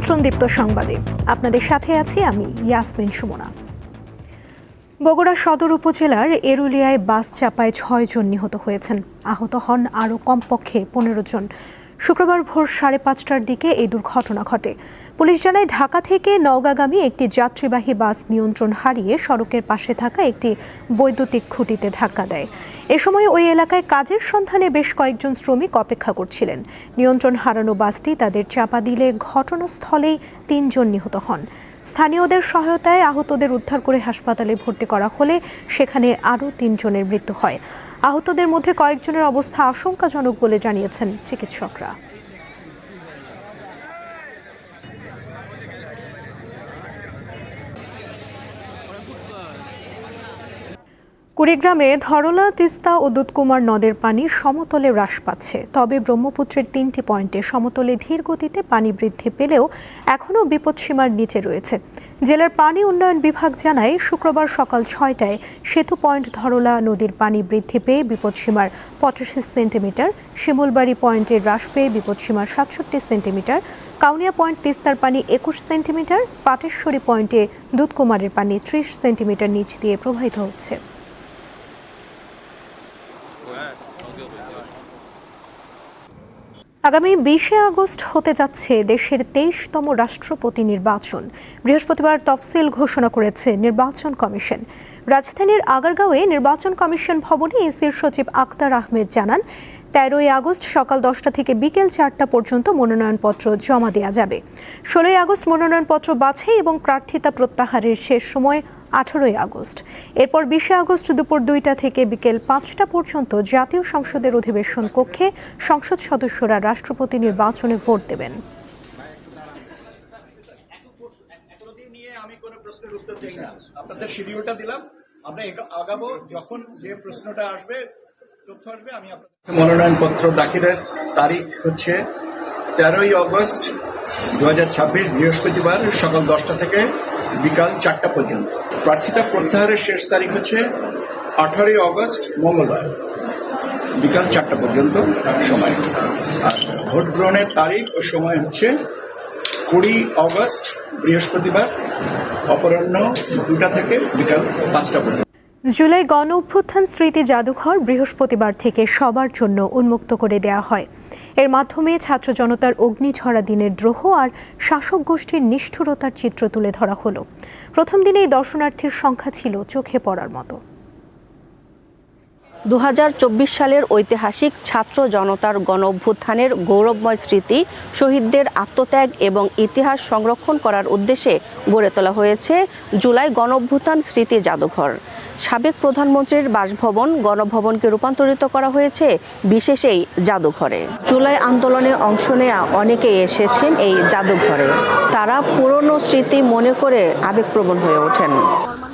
আমন্ত্রণদীপ্ত সংবাদে আপনাদের সাথে আছি আমি ইয়াসমিন সুমনা। বগুড়া সদর উপজেলার এরুলিয়ায় বাস চাপায় ৬ জন নিহত হয়েছেন। আহত হন আরও কমপক্ষে ১৫ জন। শুক্রবার ভোর ৫:৩০টার দিকে এই দুর্ঘটনা ঘটে। পুলিশ জানায়, ঢাকা থেকে নওগাঁগামী একটি যাত্রীবাহী বাস নিয়ন্ত্রণ হারিয়ে সড়কের পাশে থাকা একটি বৈদ্যুতিক খুঁটিতে ধাক্কা দেয়। এ সময় ওই এলাকায় কাজের সন্ধানে বেশ কয়েকজন শ্রমিক অপেক্ষা করছিলেন। নিয়ন্ত্রণ হারানো বাসটি তাদের চাপা দিলে ঘটনাস্থলেই ৩ জন নিহত হন। স্থানীয়দের সহায়তায় আহতদের উদ্ধার করে হাসপাতালে ভর্তি করা হলে সেখানে আরও ৩ জনের মৃত্যু হয়। আহতদের মধ্যে কয়েকজনের অবস্থা আশঙ্কাজনক বলে জানিয়েছেন চিকিৎসকরা। কুড়িগ্রামে ধরলা, তিস্তা ও দুধকুমার নদের পানি সমতলে হ্রাস পাচ্ছে। তবে ব্রহ্মপুত্রের ৩টি পয়েন্টে সমতলে ধীর গতিতে পানি বৃদ্ধি পেলেও এখনও বিপদসীমার নিচে রয়েছে। জেলার পানি উন্নয়ন বিভাগ জানায়, শুক্রবার সকাল ৬টায় সেতু পয়েন্ট ধরলা নদীর পানি বৃদ্ধি পেয়ে বিপদসীমার ৮৫ সেন্টিমিটার, শিমুলবাড়ি পয়েন্টে হ্রাস পেয়ে বিপদসীমার ৬৭ সেন্টিমিটার, কাউনিয়া পয়েন্ট তিস্তার পানি ২১ সেন্টিমিটার, পাটেশ্বরী পয়েন্টে দুধকুমারের পানি ৩০ সেন্টিমিটার নিচ দিয়ে প্রবাহিত হচ্ছে। আগামী ২০শে আগস্ট হতে যাচ্ছে দেশের ২৩তম রাষ্ট্রপতি নির্বাচন। বৃহস্পতিবার তফসিল ঘোষণা করেছে নির্বাচন কমিশন। রাজধানীর আগারগাঁওয়ে নির্বাচন কমিশন ভবনে ইসির সচিব আক্তার আহমেদ জানান, ১৩ই আগস্ট সকাল ১০টা থেকে বিকেল ৪টা পর্যন্ত মনোনয়নপত্র জমা দেওয়া যাবে। ১৬ই আগস্ট মনোনয়নপত্র বাছাই এবং প্রার্থিতা প্রত্যাহারের শেষ সময় ১৮ই আগস্ট। এরপর ২০শে আগস্ট দুপুর ২টা থেকে বিকেল ৫টা পর্যন্ত জাতীয় সংসদের অধিবেশন কক্ষে সংসদ সদস্যরা রাষ্ট্রপতি নির্বাচনে ভোট দেবেন। আপনাদের শিডিউলটা দিলাম, আমরা আগাবো যখন যে প্রশ্নটা আসবে, তথ্য আসবে। আমি আপনাদের মনোনয়নপত্র দাখিলের তারিখ হচ্ছে ১৩ই আগস্ট ২০২৬ বৃহস্পতিবার সকাল 10টা থেকে বিকাল 4টা পর্যন্ত। প্রার্থিতা প্রত্যাহারের শেষ তারিখ হচ্ছে 18ই আগস্ট মঙ্গলবার বিকাল 4টা পর্যন্ত সময়। আর ভোট গ্রহণের তারিখ ও সময় হচ্ছে 20 আগস্ট বৃহস্পতিবার অপরাহ্ন 2টা থেকে বিকাল 5টা পর্যন্ত। জুলাই গণ অভ্যুত্থান স্মৃতি জাদুঘর বৃহস্পতিবার থেকে সবার জন্য উন্মুক্ত করে দেওয়া হয়। এর মাধ্যমে ছাত্র জনতার অগ্নিঝরা দিনের দ্রোহ আর শাসক গোষ্ঠীর নিষ্ঠুরতার চিত্র তুলে ধরা হলো। প্রথম দিনেই দর্শনার্থীর সংখ্যা ছিল চোখে পড়ার মতো। ২০২৪ সালের ঐতিহাসিক ছাত্র জনতার গণ অভ্যুত্থানের গৌরবময় স্মৃতি, শহীদদের আত্মত্যাগ এবং ইতিহাস সংরক্ষণ করার উদ্দেশ্যে গড়ে তোলা হয়েছে জুলাই গণ অভ্যুত্থান স্মৃতি জাদুঘর। সাবেক প্রধানমন্ত্রীর বাসভবন গণভবনকে রূপান্তরিত করা হয়েছে বিশেষ এই জাদুঘরে। জুলাই আন্দোলনে অংশ নেওয়া অনেকেই এসেছেন এই জাদুঘরে। তারা পুরনো স্মৃতি মনে করে আবেগপ্রবণ হয়ে ওঠেন।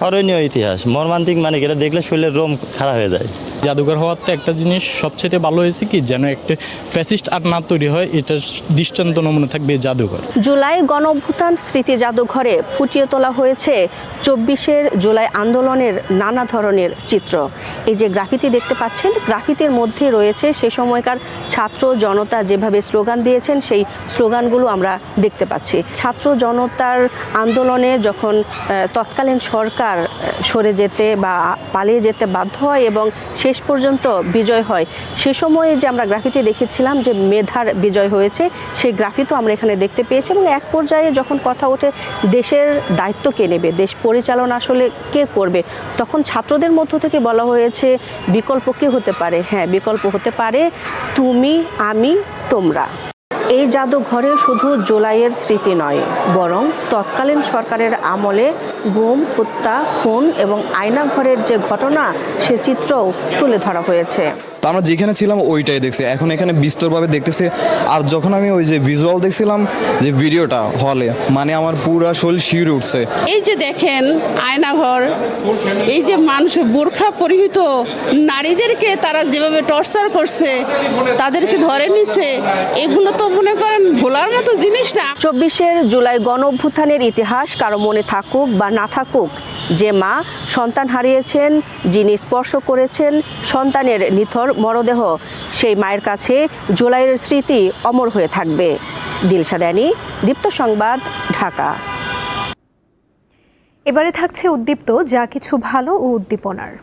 অরণ্য ইতিহাস মর্মান্তিক, মানে এটা দেখলে শরীরের রোম খারাপ হয়ে যায়। জাদুঘর হওয়াতে একটা জিনিস সবচেয়ে ভালো হয়েছে কি, যেন একটা ফ্যাসিস্ট আর না তৈরি হয়, এটা দৃষ্টান্ত নমুনা থাকবে জাদুঘর। জুলাই গণ অভ্যুত্থান স্মৃতি জাদুঘরে ফুটিয়ে তোলা হয়েছে ২৪শের জুলাই আন্দোলনের নানা ধরনের চিত্র। এই যে গ্রাফিতি দেখতে পাচ্ছেন, গ্রাফিতির মধ্যে রয়েছে সে সময়কার ছাত্র জনতা যেভাবে স্লোগান দিয়েছেন, সেই স্লোগানগুলো আমরা দেখতে পাচ্ছি। ছাত্র জনতার আন্দোলনে যখন তৎকালীন সরকার সরে যেতে বা পালিয়ে যেতে বাধ্য হয় এবং শেষ পর্যন্ত বিজয় হয়, সে সময়ে যে আমরা গ্রাফিতি দেখেছিলাম যে মেধার বিজয় হয়েছে, সেই গ্রাফিতিও আমরা এখানে দেখতে পেয়েছি। এবং এক পর্যায়ে যখন কথা ওঠে দেশের দায়িত্ব কে নেবে, দেশ পরিচালনা আসলে কে করবে, তখন ছাত্রদের মধ্য থেকে বলা হয়েছে বিকল্প কে হতে পারে? হ্যাঁ, বিকল্প হতে পারে তুমি, আমি, তোমরা। এই জাদুঘরে শুধু জুলাইয়ের স্মৃতি নয়, বরং তৎকালীন সরকারের আমলে গুম, হত্যা, খুন এবং আয়নাঘরের যে ঘটনা, সে চিত্রও তুলে ধরা হয়েছে। তো আমরা যেখানে ছিলাম ওইটাই দেখছি, এখন এখানে বিস্তরভাবে দেখতেছি। আর যখন আমি ওই যে ভিজুয়াল দেখছিলাম, যে ভিডিওটা হলে, মানে আমার পুরো শরীর শিউরে উঠছে। এই যে দেখেন আয়নাঘর, এই যে মানুষ বোরখা পরিহিত নারীদেরকে তারা যেভাবে টর্চার করছে, তাদেরকে ধরে নিছে, এগুলো তো মনে করেন ভোলার মতো জিনিস না। ২৪শের জুলাই গণ অভ্যুত্থানের ইতিহাস কারো মনে থাকুক বা না থাকুক, যে মা সন্তান হারিয়েছেন, যিনি স্পর্শ করেছেন সন্তানের নিথর মরদেহ, সেই মায়ের কাছে জুলাইয়ের স্মৃতি অমর হয়ে থাকবে। দিলশা দানি, দীপ্ত সংবাদ, ঢাকা। এবারে থাকছে উদ্দীপ্ত যা কিছু ভালো ও উদ্দীপনার।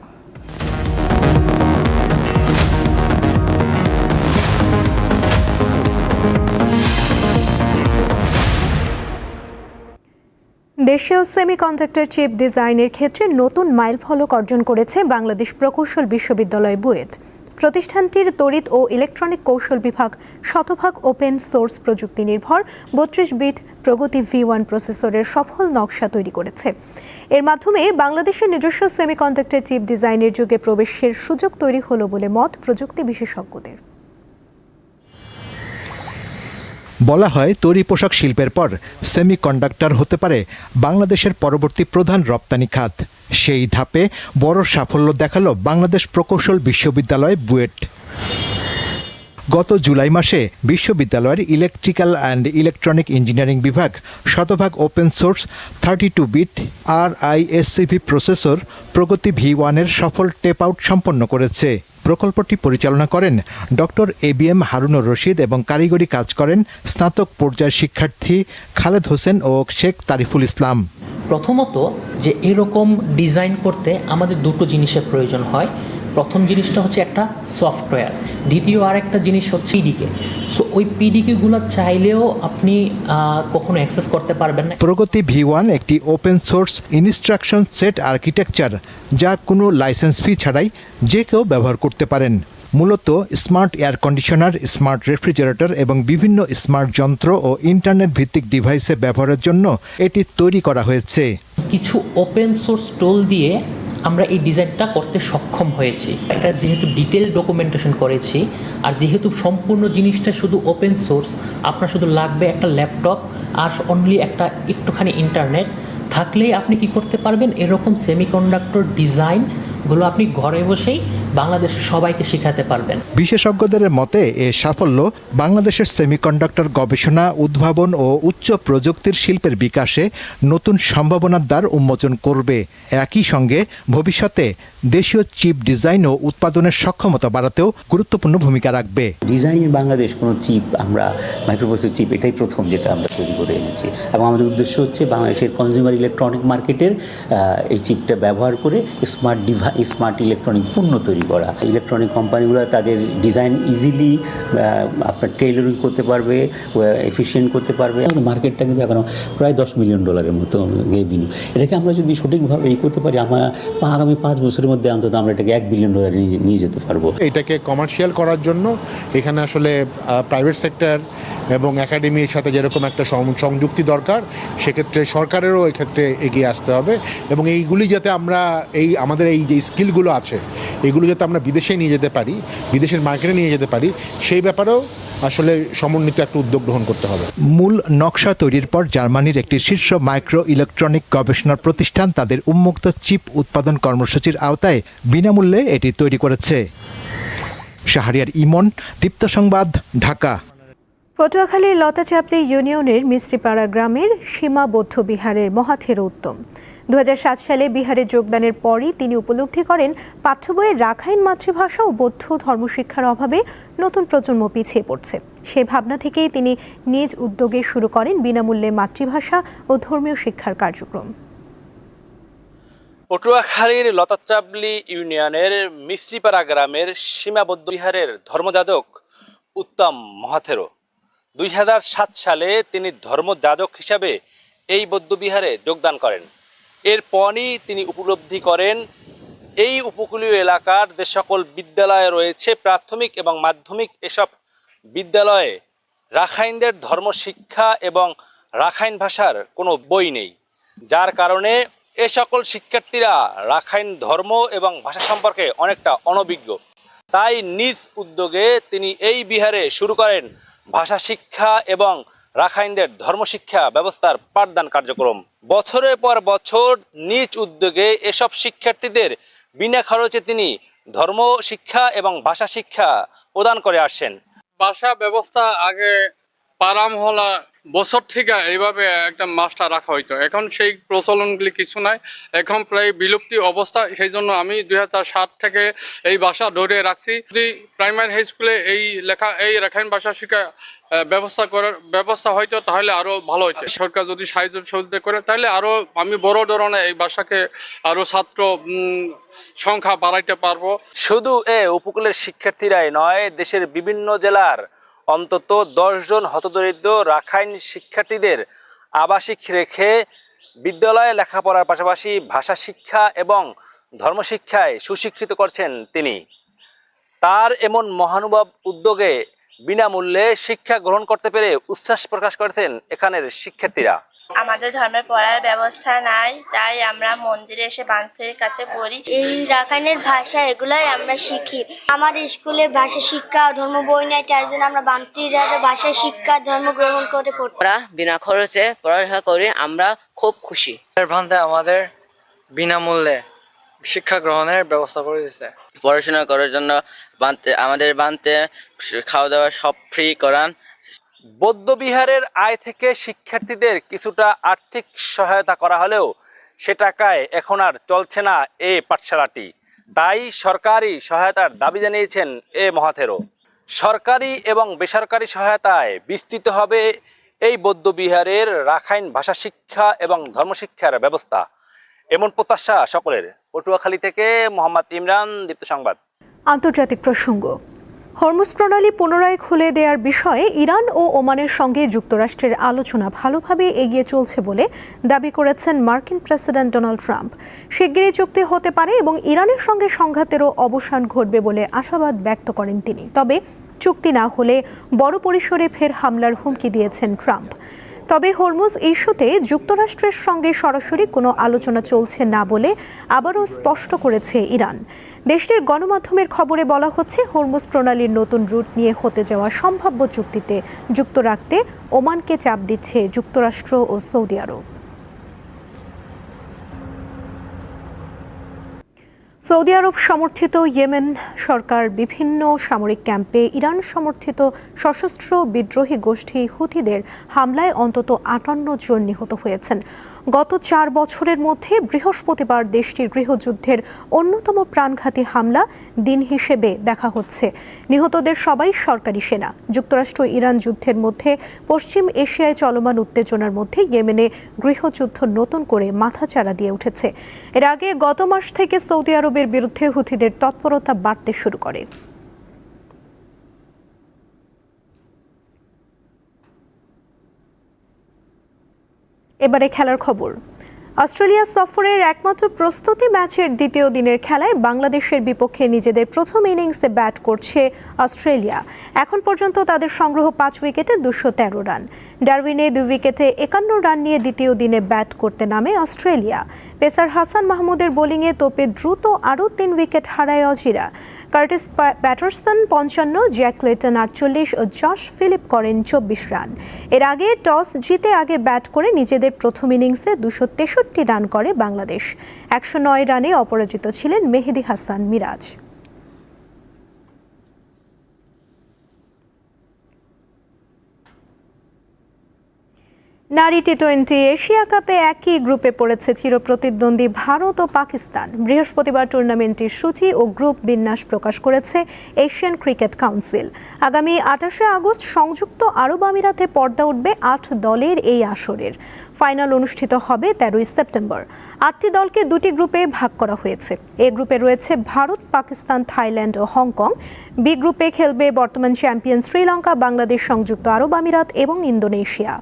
দেশীয় সেমিকন্ডাক্টর চিপ ডিজাইনের ক্ষেত্রে নতুন মাইলফলক অর্জন করেছে বাংলাদেশ প্রকৌশল বিশ্ববিদ্যালয় বুয়েট। প্রতিষ্ঠানটির তড়িৎ ও ইলেকট্রনিক কৌশল বিভাগ শতভাগ ওপেন সোর্স প্রযুক্তি নির্ভর 32 বিট প্রগতি V1 প্রসেসরের সফল নকশা তৈরি করেছে। এর মাধ্যমে বাংলাদেশের নিজস্ব সেমিকন্ডাক্টর চিপ ডিজাইনের যুগে প্রবেশের সুযোগ তৈরি হলো বলে মত প্রযুক্তি বিশেষজ্ঞদের। বলা হয় তৈরি পোশাক শিল্পের পর সেমিকন্ডাক্টর হতে পারে বাংলাদেশের পরবর্তী প্রধান রপ্তানি খাত। সেই ধাপে বড় সাফল্য দেখালো বাংলাদেশ প্রকৌশল বিশ্ববিদ্যালয় বুয়েট। গত জুলাই মাসে বিশ্ববিদ্যালয়ের ইলেকট্রিক্যাল অ্যান্ড ইলেকট্রনিক ইঞ্জিনিয়ারিং বিভাগ শতভাগ open source 32 bit RISC-V processor প্রগতি V1 এর সফল টেপ আউট সম্পন্ন করেছে। প্রকল্পটি পরিচালনা করেন ডক্টর ABM হারুনুর রশিদ এবং কারিগরি কাজ করেন স্নাতক পর্যায়ের শিক্ষার্থী খালেদ হোসেন ও শেখ তারিফুল ইসলাম। প্রথমত যে এরকম ডিজাইন করতে আমাদের দুটো জিনিসের প্রয়োজন হয়। প্রথম জিনিসটা হচ্ছে একটা সফটওয়্যার, দ্বিতীয় আরেকটা জিনিস হচ্ছে পিডিকে। সো ওই পিডিকেগুলো চাইলেও আপনি কখনো অ্যাক্সেস করতে পারবেন না। প্রগতি V1 একটি open source instruction set architecture, যা কোনো লাইসেন্স ফি ছাড়াই যে কেউ ব্যবহার করতে পারেন। মূলত smart air conditioner, smart refrigerator এবং বিভিন্ন স্মার্ট যন্ত্র ও ইন্টারনেট ভিত্তিক ডিভাইসে ব্যবহারের জন্য এটি তৈরি করা হয়েছে। কিছু ওপেন সোর্স টুল দিয়ে আমরা এই ডিজাইনটা করতে সক্ষম হয়েছি। এটা যেহেতু ডিটেল ডকুমেন্টেশন করেছি, আর যেহেতু সম্পূর্ণ জিনিসটা শুধু ওপেন সোর্স, আপনার শুধু লাগবে একটা ল্যাপটপ আর অনলি একটা একটুখানি ইন্টারনেট থাকলেই আপনি কি করতে পারবেন, এরকম সেমিকন্ডাক্টর ডিজাইনগুলো আপনি ঘরে বসেই বাংলাদেশের সবাইকে শেখাতে পারবেন। বিশেষজ্ঞদের মতে এ সাফল্য বাংলাদেশের সেমিকন্ডাক্টর গবেষণা, উদ্ভাবন ও উচ্চ প্রযুক্তির শিল্পের বিকাশে নতুন সম্ভাবনার দ্বার উন্মোচন করবে। একই সঙ্গে ভবিষ্যতে দেশীয় চিপ ডিজাইন ও উৎপাদনের সক্ষমতা বাড়াতেও গুরুত্বপূর্ণ ভূমিকা রাখবে। ডিজাইন ইন বাংলাদেশ কোনো চিপ, আমরা মাইক্রোপ্রসেসর চিপ এটাই প্রথম যেটা আমরা তৈরি করে এনেছি, এবং আমাদের উদ্দেশ্য হচ্ছে বাংলাদেশের কনজিউমার ইলেকট্রনিক মার্কেটের এই চিপটা ব্যবহার করে স্মার্ট ইলেকট্রনিক পণ্য তৈরি করা। ইলেকট্রনিক কোম্পানিগুলো তাদের ডিজাইন ইজিলি আপনার টেইলরিং করতে পারবে, এফিশিয়েন্ট করতে পারবে। আমাদের মার্কেটটা কিন্তু এখনও প্রায় $10 মিলিয়ন মতো রেভিনিউ। এটাকে আমরা যদি সঠিকভাবে করতে পারি, আমরা আগামী 5 বছরের মধ্যে অন্তত আমরা এটাকে $1 বিলিয়ন নিয়ে যেতে পারবো। এটাকে কমার্শিয়াল করার জন্য এখানে আসলে প্রাইভেট সেক্টর এবং একাডেমির সাথে যেরকম একটা সংযুক্তি দরকার, সেক্ষেত্রে সরকারেরও এক্ষেত্রে এগিয়ে আসতে হবে, এবং এইগুলি যাতে আমরা আমাদের এই যে স্কিলগুলো আছে এগুলো যাতে আমরা বিদেশে নিয়ে যেতে পারি, বিদেশের মার্কেটে নিয়ে যেতে পারি, সেই ব্যাপারেও আসলে সমন্বিত একটা উদ্যোগ গ্রহণ করতে হবে। মূল নকশা তৈরির পর জার্মানির একটি শীর্ষ মাইক্রো ইলেকট্রনিক গবেষণা প্রতিষ্ঠান তাদের উন্মুক্ত চিপ উৎপাদন কর্মসূচির আওতায় বিনামূল্যে এটি তৈরি করেছে। শাহরিয়ার ইমন, দীপ্ত সংবাদ, ঢাকা। পটুয়াখালীর লতাচাপড়ি ইউনিয়নের মিস্ত্রিপাড়া গ্রামের সীমা বৌদ্ধ বিহারের মহাথেরো উত্তম 2007 সালে বিহারে যোগদানের পরই তিনি উপলব্ধি করেন পাঠ্য বইয়ের রাখাইন মাতৃভাষা ও বৌদ্ধ ধর্মশিক্ষার অভাবে নতুন প্রজন্ম পিছিয়ে পড়ছে। সেই ভাবনা থেকেই তিনি নিজ উদ্যোগে শুরু করেন বিনামূল্যে মাতৃভাষা ও ধর্মীয় শিক্ষার কার্যক্রম। পটুয়াখালীর লতাচাপড়ি ইউনিয়নের মিস্ত্রিপাড়া গ্রামের সীমাবদ্ধ বিহারের ধর্মযাজক উত্তম মহাথেরো 2007 সালে তিনি ধর্মযাজক হিসাবে এই বৌদ্ধবিহারে যোগদান করেন। এরপরই তিনি উপলব্ধি করেন এই উপকূলীয় এলাকার যে সকল বিদ্যালয় রয়েছে, প্রাথমিক এবং মাধ্যমিক, এসব বিদ্যালয়ে রাখাইনদের ধর্মশিক্ষা এবং রাখাইন ভাষার কোনো বই নেই, যার কারণে এ সকল শিক্ষার্থীরা রাখাইন ধর্ম এবং ভাষা সম্পর্কে অনেকটা অনভিজ্ঞ। তাই নিজ উদ্যোগে তিনি এই বিহারে শুরু করেন ভাষা শিক্ষা এবং রাখাইনদের ধর্মশিক্ষা ব্যবস্থার পাঠদান কার্যক্রম। বছরের পর বছর নিজ উদ্যোগে এসব শিক্ষার্থীদের বিনা খরচে তিনি ধর্ম শিক্ষা এবং ভাষা শিক্ষা প্রদান করে আসছেন। ভাষা ব্যবস্থা আগে পারাম হলা বছর থেকে এইভাবে একটা মাছটা রাখা হইতো। এখন সেই প্রচলনগুলি কিছু নাই, এখন প্রায় বিলুপ্তি অবস্থা। সেই জন্য আমি 2007 থেকে এই ভাষা ধরে রাখছি। যদি প্রাইমারি হাই স্কুলে এই রাখাইন ভাষা শিক্ষা ব্যবস্থা হয়তো তাহলে আরো ভালো হইতো। সরকার যদি সাহায্য সহযোগিতা করে তাহলে আরো আমি বড় ধরনের এই ভাষাকে আরো ছাত্র সংখ্যা বাড়াইতে পারবো। শুধু উপকূলের শিক্ষার্থীরাই নয়, দেশের বিভিন্ন জেলার অন্তত 10 জন হতদরিদ্র রাখাইন শিক্ষার্থীদের আবাসিক রেখে বিদ্যালয়ে লেখাপড়ার পাশাপাশি ভাষা শিক্ষা এবং ধর্মশিক্ষায় সুশিক্ষিত করছেন তিনি। তার এমন মহানুভব উদ্যোগে বিনামূল্যে শিক্ষা গ্রহণ করতে পেরে উচ্ছ্বাস প্রকাশ করেছেন এখানের শিক্ষার্থীরা। আমাদের ধর্মের পড়ার ব্যবস্থা নাই, তাই আমরা মন্দিরে এসে বান্ধবীর কাছে পড়ি। এই রাখাইনের ভাষা এগুলাই আমরা শিখি। আমার স্কুলে ভাষা শিক্ষা ধর্ম বই নাই, তাই জন্য আমরা বান্ধবীরা ভাষা শিক্ষা ধর্ম গ্রহণ করে পড়ি। আমরা বিনা খরচে পড়ালেখা করে আমরা খুব খুশি। আমাদের বিনামূল্যে শিক্ষা গ্রহণের ব্যবস্থা করে দিচ্ছে। পড়াশোনা করার জন্য আমাদের বানতে খাওয়া দাওয়া সব ফ্রি করান। বৌদ্ধবিহারের আয় থেকে শিক্ষার্থীদের কিছুটা আর্থিক সহায়তা করা হলেও সে টাকায় এখন আর চলছে না এই পাঠশালাটি। তাই সরকারি সহায়তার দাবি জানিয়েছেন মহাথেরো। সরকারি এবং বেসরকারি সহায়তায় বিস্তৃত হবে এই বৌদ্ধবিহারের রাখাইন ভাষা শিক্ষা এবং ধর্মশিক্ষার ব্যবস্থা, এমন প্রত্যাশা সকলের। পটুয়াখালী থেকে মোহাম্মদ ইমরান, দীপ্ত সংবাদ। আন্তর্জাতিক প্রসঙ্গ। হরমুজ প্রণালী পুনরায় খুলে দেওয়ার বিষয়ে ইরান ও ওমানের সঙ্গে যুক্তরাষ্ট্রের আলোচনা ভালোভাবে এগিয়ে চলছে বলে দাবি করেছেন মার্কিন প্রেসিডেন্ট ডোনাল্ড ট্রাম্প। শিগগিরই চুক্তি হতে পারে এবং ইরানের সঙ্গে সংঘাতেরও অবসান ঘটবে বলে আশাবাদ ব্যক্ত করেন তিনি। তবে চুক্তি না হলে বড় পরিসরে ফের হামলার হুমকি দিয়েছেন ট্রাম্প। তবে হরমুজ ইস্যুতে যুক্তরাষ্ট্রের সঙ্গে সরাসরি কোনো আলোচনা চলছে না বলে আবারও স্পষ্ট করেছে ইরান। দেশটির গণমাধ্যমের খবরে বলা হচ্ছে, হরমুজ প্রণালীর নতুন রুট নিয়ে হতে যাওয়া সম্ভাব্য চুক্তিতে যুক্ত রাখতে ওমানকে চাপ দিচ্ছে যুক্তরাষ্ট্র ও সৌদি আরব। সৌদি আরব সমর্থিত ইয়েমেন সরকার বিভিন্ন সামরিক ক্যাম্পে ইরান সমর্থিত সশস্ত্র বিদ্রোহী গোষ্ঠী হুথিদের হামলায় অন্তত 58 জন নিহত হয়েছেন। গত 4 বছরের মধ্যে বৃহস্পতিবার দেশটির গৃহযুদ্ধের অন্যতম প্রাণঘাতী হামলা দিন হিসেবে দেখা হচ্ছে। নিহতদের সবাই সরকারি সেনা। যুক্তরাষ্ট্র ইরান যুদ্ধের মধ্যে পশ্চিম এশিয়ায় চলমান উত্তেজনার মধ্যে ইয়েমেনে গৃহযুদ্ধ নতুন করে মাথাচাড়া দিয়ে উঠেছে। এর আগে গত মাস থেকে সৌদি আরবের বিরুদ্ধে হুথিদের তৎপরতা বাড়তে শুরু করে। এবারে খেলার খবর। অস্ট্রেলিয়া সফরের একমাত্র প্রস্তুতি ম্যাচের দ্বিতীয় দিনের খেলায় বাংলাদেশের বিপক্ষে নিজেদের প্রথম ইনিংসে ব্যাট করছে অস্ট্রেলিয়া। এখন পর্যন্ত তাদের সংগ্রহ 5 উইকেটে 213 রান। ডারউইনে 2 উইকেটে 51 রান নিয়ে দ্বিতীয় দিনে ব্যাট করতে নামে অস্ট্রেলিয়া। পেসার হাসান মাহমুদের বোলিংয়ে তোপে দ্রুত আরও 3 উইকেট হারায় অজিরা। কার্টিস প্যাটারসন 55, জ্যাক লেটন 48 ও জশ ফিলিপ করেন 24 রান। এর আগে টস জিতে আগে ব্যাট করে নিজেদের প্রথম ইনিংসে 263 রান করে বাংলাদেশ। 109 রানে অপরাজিত ছিলেন মেহেদী হাসান মিরাজ। নারী টি-20 এশিয়া কাপে একই গ্রুপে পড়েছে চিরপ্রতিদ্বন্দ্বী ভারত ও পাকিস্তান। বৃহস্পতিবার টুর্নামেন্টটির সূচি ও গ্রুপ বিন্যাস প্রকাশ করেছে এশিয়ান ক্রিকেট কাউন্সিল। আগামী 28 আগস্ট সংযুক্ত আরব আমিরাতে পর্দা উঠবে 8 দলের এই আসরের। ফাইনাল অনুষ্ঠিত হবে 13 সেপ্টেম্বর। 8টি দলকে 2টি গ্রুপে ভাগ করা হয়েছে। এ গ্রুপে রয়েছে ভারত, পাকিস্তান, থাইল্যান্ড ও হংকং। বি গ্রুপে খেলবে বর্তমান চ্যাম্পিয়ন শ্রীলঙ্কা, বাংলাদেশ, সংযুক্ত আরব আমিরাত এবং ইন্দোনেশিয়া।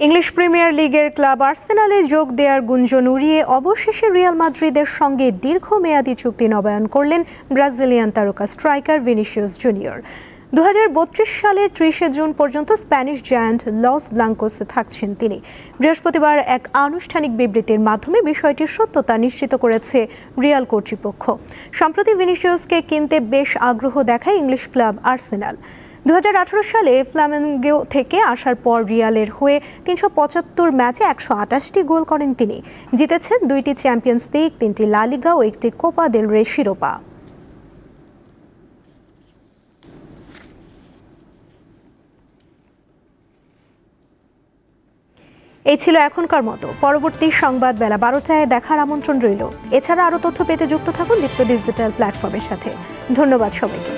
ইংলিশ প্রিমিয়ার লিগের ক্লাব আর্সেনালে যোগ দেওয়ার গুঞ্জন উড়িয়ে অবশেষে রিয়াল মাদ্রিদের সঙ্গে দীর্ঘমেয়াদী চুক্তি নবায়ন করলেন ব্রাজিলিয়ান তারকা স্ট্রাইকার ভিনিসিয়াস জুনিয়র। 2032 সালের 30 জুন পর্যন্ত স্প্যানিশ জায়ান্ট লস ব্লাঙ্কোসে থাকছেন তিনি। বৃহস্পতিবার এক আনুষ্ঠানিক বিবৃতির মাধ্যমে বিষয়টির সত্যতা নিশ্চিত করেছে রিয়াল কর্তৃপক্ষ। সম্প্রতি ভিনিসিয়াসকে কিনতে বেশ আগ্রহ দেখায় ইংলিশ ক্লাব আর্সেনাল। 2018 সালে ফ্লামেঙ্গো থেকে আসার পর রিয়ালের হয়ে 375 ম্যাচে 128টি গোল করেন তিনি। জিতেছেন 2টি চ্যাম্পিয়ন্স লিগ, 3টি লা লিগা ও 1টি কোপা দেল রে শিরোপা। এই ছিল এখনকার মতো। পরবর্তী সংবাদ বেলা 12টায় দেখার আমন্ত্রণ রইল। এছাড়া আরও তথ্য পেতে যুক্ত থাকুন দীপ্ত ডিজিটাল প্ল্যাটফর্মের সাথে। ধন্যবাদ সবাইকে।